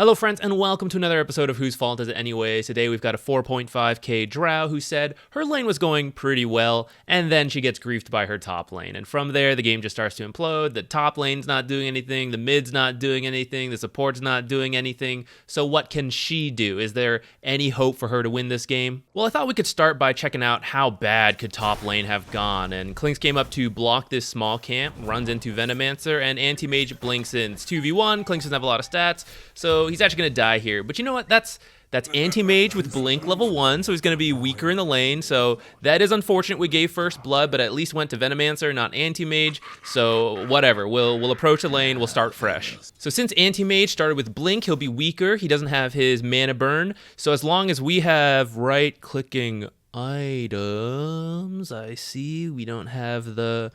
Hello friends and welcome to another episode of Whose Fault Is It Anyway? Today we've got a 4.5k drow who said her lane was going pretty well and then she gets griefed by her top lane. And from there the game just starts to implode. The top lane's not doing anything, the mid's not doing anything, the support's not doing anything. So what can she do? Is there any hope for her to win this game? Well, I thought we could start by checking out how bad could top lane have gone. And Klinx came up to block this small camp, runs into Venomancer, and Anti-Mage blinks in. It's 2v1, Klinx doesn't have a lot of stats, so he's actually going to die here. But you know what? That's Anti-Mage with Blink level 1, so he's going to be weaker in the lane. So that is unfortunate we gave first blood, but at least went to Venomancer, not Anti-Mage. So whatever, we'll approach the lane, we'll start fresh. So since Anti-Mage started with Blink, he'll be weaker. He doesn't have his mana burn. So as long as we have right-clicking items, I see we don't have the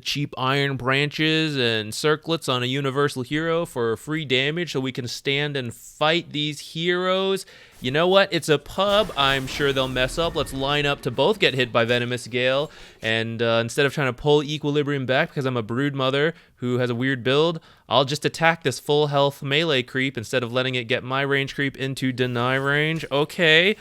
cheap iron branches and circlets on a universal hero for free damage so we can stand and fight these heroes. You know what? It's a pub. I'm sure they'll mess up. Let's line up to both get hit by Venomous Gale. And instead of trying to pull Equilibrium back because I'm a brood mother who has a weird build, I'll just attack this full health melee creep instead of letting it get my range creep into deny range. Okay.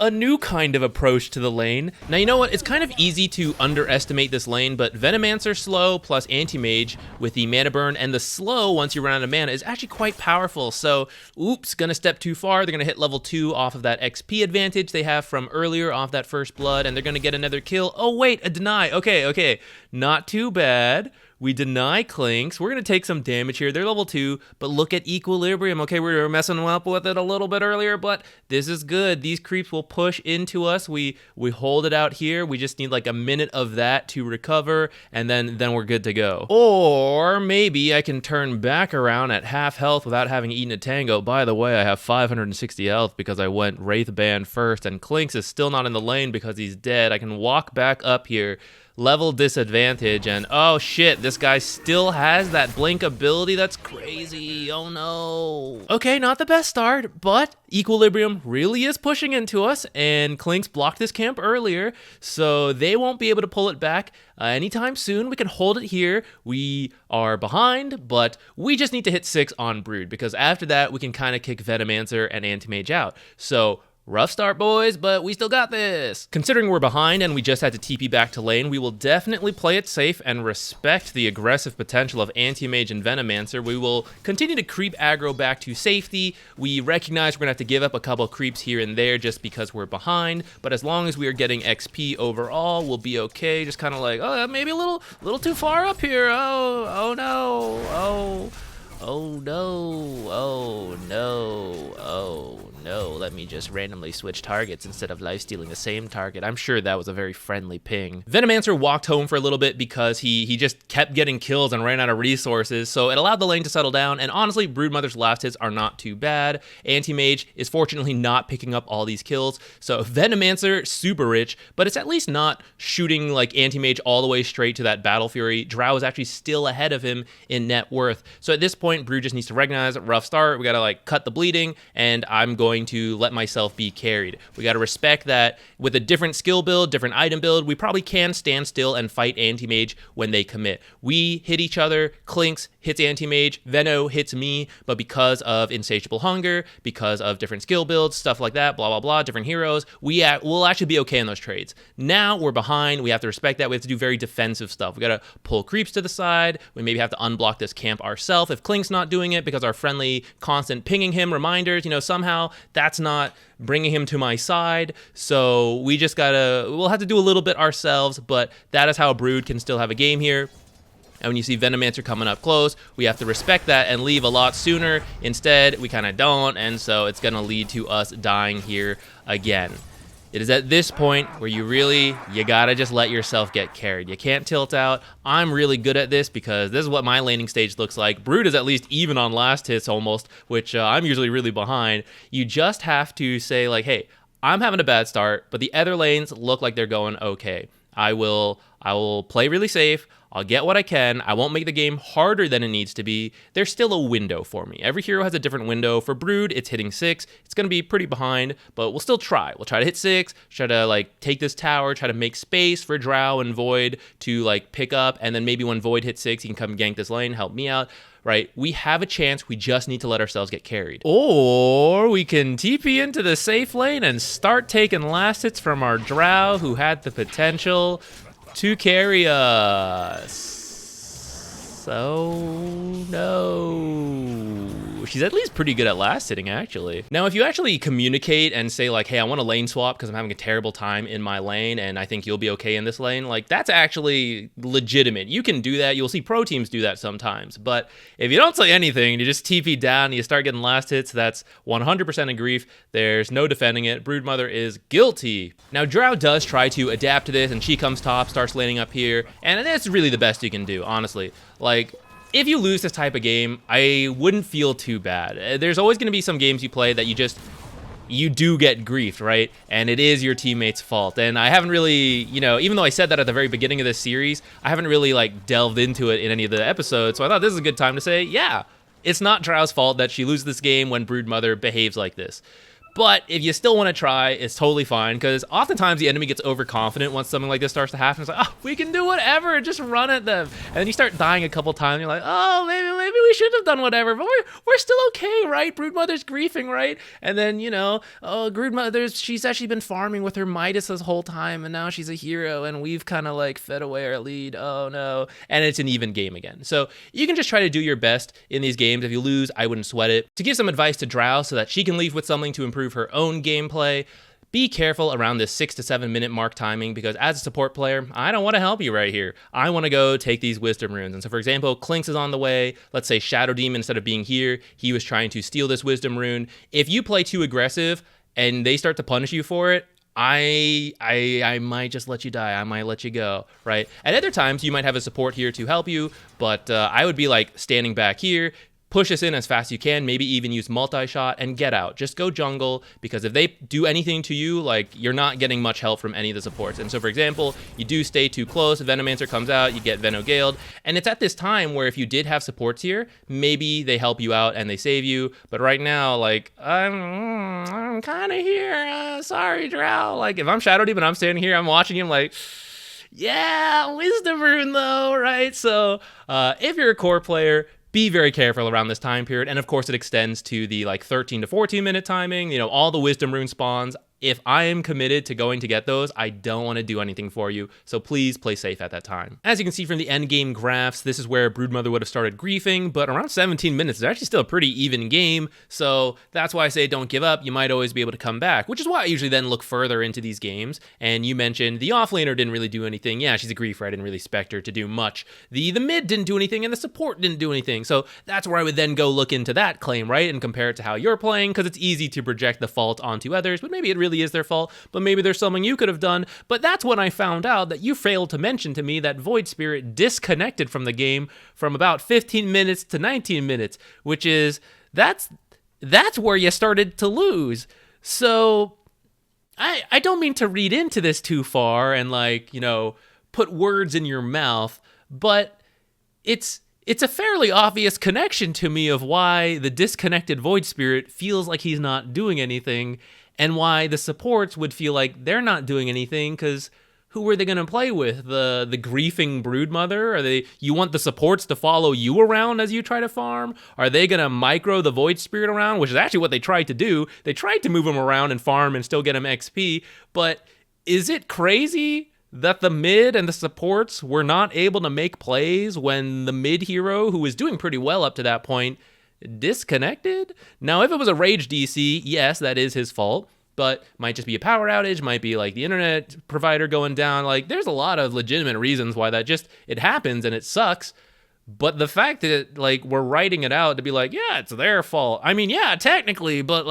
A new kind of approach to the lane. Now, you know what? It's kind of easy to underestimate this lane, but Venomancer slow plus Anti-Mage with the mana burn and the slow once you run out of mana is actually quite powerful. So, oops, gonna step too far. They're gonna hit level 2 off of that XP advantage they have from earlier off that first blood, and they're gonna get another kill. Oh, wait, a deny. Okay. Not too bad. We deny Klinx. We're going to take some damage here. They're level 2, but look at Equilibrium. Okay, we were messing up with it a little bit earlier, but this is good. These creeps will push into us. We hold it out here. We just need like a minute of that to recover, and then we're good to go. Or maybe I can turn back around at half health without having eaten a tango. By the way, I have 560 health because I went Wraith Band first, and Klinx is still not in the lane because he's dead. I can walk back up here, level disadvantage, and oh shit, this guy still has that blink ability. That's crazy. Oh no. Okay, not the best start, but Equilibrium really is pushing into us, and Klinx blocked this camp earlier, so they won't be able to pull it back anytime soon. We can hold it here. We are behind, but we just need to hit 6 on Brood, because after that we can kind of kick Venomancer and Anti-Mage out. So rough start, boys, but we still got this. Considering we're behind and we just had to TP back to lane, we will definitely play it safe and respect the aggressive potential of Anti-Mage and Venomancer. We will continue to creep aggro back to safety. We recognize we're gonna have to give up a couple creeps here and there just because we're behind, but as long as we are getting XP overall, we'll be okay. Just kind of like, oh, maybe a little too far up here. Oh no. Let me just randomly switch targets instead of lifestealing the same target. I'm sure that was a very friendly ping. Venomancer walked home for a little bit because he just kept getting kills and ran out of resources, so it allowed the lane to settle down, and honestly, Broodmother's last hits are not too bad. Anti-Mage is fortunately not picking up all these kills, so Venomancer, super rich, but it's at least not shooting like Anti-Mage all the way straight to that Battle Fury. Drow is actually still ahead of him in net worth, so at this point, Brood just needs to recognize a rough start. We gotta like cut the bleeding, and I'm going to let myself be carried. We gotta respect that with a different skill build, different item build, we probably can stand still and fight Anti-Mage when they commit. We hit each other, Klinx hits Anti-Mage, Veno hits me, but because of Insatiable Hunger, because of different skill builds, stuff like that, blah, blah, blah, different heroes, we'll actually be okay in those trades. Now we're behind, we have to respect that, we have to do very defensive stuff. We gotta pull creeps to the side, we maybe have to unblock this camp ourselves if Klinx not doing it because our friendly constant pinging him reminders, somehow that's not bringing him to my side, so we'll have to do a little bit ourselves, but that is how Brood can still have a game here. And when you see Venomancer coming up close, we have to respect that and leave a lot sooner. Instead, we kind of don't, and so it's going to lead to us dying here again. It is at this point where you gotta just let yourself get carried. You can't tilt out. I'm really good at this because this is what my laning stage looks like. Brood is at least even on last hits almost, which I'm usually really behind. You just have to say like, hey, I'm having a bad start, but the other lanes look like they're going okay. I will play really safe. I'll get what I can. I won't make the game harder than it needs to be. There's still a window for me. Every hero has a different window. For Brood, it's hitting 6. It's going to be pretty behind, but we'll still try. We'll try to hit 6, try to like take this tower, try to make space for Drow and Void to like pick up, and then maybe when Void hits 6, he can come gank this lane, help me out. Right, we have a chance. We just need to let ourselves get carried. Or we can TP into the safe lane and start taking last hits from our Drow who had the potential to carry us. So, no. She's at least pretty good at last hitting, actually. Now, if you actually communicate and say, like, hey, I want a lane swap because I'm having a terrible time in my lane and I think you'll be okay in this lane, like, that's actually legitimate. You can do that. You'll see pro teams do that sometimes. But if you don't say anything, you just TP down and you start getting last hits, that's 100% a grief. There's no defending it. Broodmother is guilty. Now, Drow does try to adapt to this, and she comes top, starts laning up here, and that's really the best you can do, honestly. Like, if you lose this type of game, I wouldn't feel too bad. There's always going to be some games you play that you do get griefed, right? And it is your teammate's fault. And I haven't really, even though I said that at the very beginning of this series, I haven't really like delved into it in any of the episodes. So I thought this is a good time to say, yeah, it's not Drow's fault that she loses this game when Broodmother behaves like this. But if you still want to try, it's totally fine, because oftentimes the enemy gets overconfident once something like this starts to happen. It's like, oh, we can do whatever, just run at them. And then you start dying a couple times, and you're like, oh, maybe we should have done whatever, but we're still okay, right? Broodmother's griefing, right? And then, oh, she's actually been farming with her Midas this whole time, and now she's a hero, and we've kind of like fed away our lead. Oh, no. And it's an even game again. So you can just try to do your best in these games. If you lose, I wouldn't sweat it. To give some advice to Drow so that she can leave with something to improve her own gameplay, be careful around this 6 to 7 minute mark timing, because as a support player, I don't want to help you right here. I want to go take these wisdom runes. And so, for example, Clinks is on the way. Let's say Shadow Demon, instead of being here, he was trying to steal this wisdom rune. If you play too aggressive and they start to punish you for it, I might just let you die. I might let you go, right? At other times, you might have a support here to help you, but I would be like standing back here, push us in as fast as you can, maybe even use multi-shot and get out. Just go jungle, because if they do anything to you, like, you're not getting much help from any of the supports. And so, for example, you do stay too close, Venomancer comes out, you get Venogaled, and it's at this time where if you did have supports here, maybe they help you out and they save you. But right now, like, I'm kind of here. Sorry, Drow. Like, if I'm Shadow Demon, I'm standing here, I'm watching him like, yeah, Wisdom Rune though, right? So if you're a core player, be very careful around this time period. And of course, it extends to the like 13 to 14 minute timing, all the wisdom rune spawns. If I am committed to going to get those, I don't want to do anything for you. So please play safe at that time. As you can see from the end game graphs, this is where Broodmother would have started griefing, but around 17 minutes is actually still a pretty even game. So that's why I say don't give up. You might always be able to come back, which is why I usually then look further into these games. And you mentioned the offlaner didn't really do anything. Yeah, she's a griefer. I didn't really expect her to do much. The mid didn't do anything, and the support didn't do anything. So that's where I would then go look into that claim, right? And compare it to how you're playing, because it's easy to project the fault onto others, but maybe it really is their fault, but maybe there's something you could have done. But that's when I found out that you failed to mention to me that Void Spirit disconnected from the game from about 15 minutes to 19 minutes, which is, that's where you started to lose. So I don't mean to read into this too far and put words in your mouth, but it's a fairly obvious connection to me of why the disconnected Void Spirit feels like he's not doing anything, and why the supports would feel like they're not doing anything, because who are they going to play with? The griefing Broodmother? You want the supports to follow you around as you try to farm? Are they going to micro the Void Spirit around, which is actually what they tried to do? They tried to move him around and farm and still get him XP, but is it crazy that the mid and the supports were not able to make plays when the mid hero, who was doing pretty well up to that point, disconnected? Now, if it was a rage DC, yes, that is his fault, but might just be a power outage, might be like the internet provider going down. Like, there's a lot of legitimate reasons why it happens and it sucks. But the fact that we're writing it out to be like, yeah, it's their fault. I mean, yeah, technically, but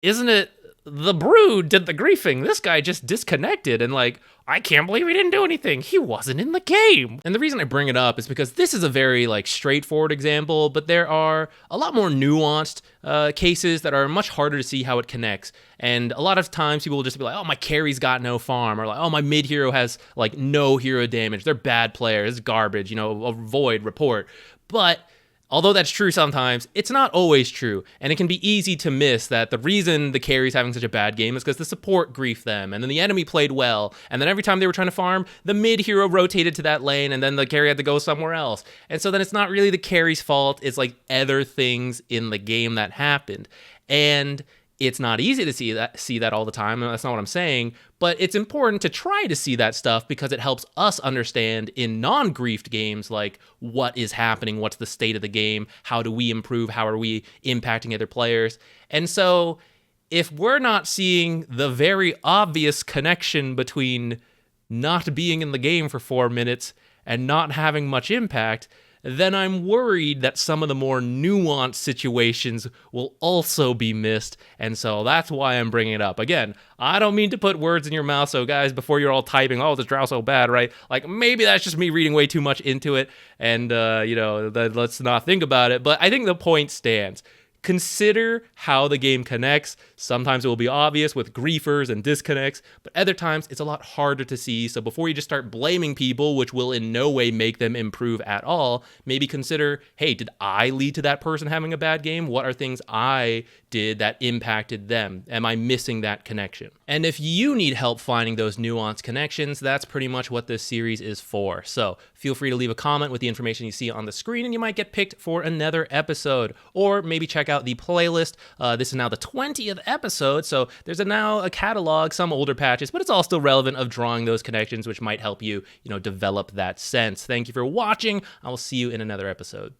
isn't it the Brood did the griefing. This guy just disconnected and like, I can't believe he didn't do anything. He wasn't in the game. And the reason I bring it up is because this is a very like straightforward example, but there are a lot more nuanced cases that are much harder to see how it connects. And a lot of times people will just be like, oh, my carry's got no farm, or like, oh, my mid hero has like no hero damage. They're bad players, it's garbage, avoid, report. But although that's true sometimes, it's not always true, and it can be easy to miss that the reason the carry's having such a bad game is because the support griefed them, and then the enemy played well, and then every time they were trying to farm, the mid hero rotated to that lane, and then the carry had to go somewhere else. And so then it's not really the carry's fault, it's like other things in the game that happened. And it's not easy to see that all the time, and that's not what I'm saying, but it's important to try to see that stuff because it helps us understand in non-griefed games, like what is happening, what's the state of the game, how do we improve, how are we impacting other players. And so if we're not seeing the very obvious connection between not being in the game for 4 minutes and not having much impact, then I'm worried that some of the more nuanced situations will also be missed, and so that's why I'm bringing it up. Again, I don't mean to put words in your mouth, so guys, before you're all typing, oh, this drough's so bad, right? Like, maybe that's just me reading way too much into it, and, let's not think about it, but I think the point stands. Consider how the game connects. Sometimes it will be obvious with griefers and disconnects, but other times it's a lot harder to see. So before you just start blaming people, which will in no way make them improve at all, maybe consider, hey, did I lead to that person having a bad game? What are things I did that impacted them? Am I missing that connection? And if you need help finding those nuanced connections, that's pretty much what this series is for. So feel free to leave a comment with the information you see on the screen, and you might get picked for another episode. Or maybe check out the playlist. This is now the 20th episode, so there's now a catalog, some older patches, but it's all still relevant of drawing those connections, which might help you, develop that sense. Thank you for watching. I will see you in another episode.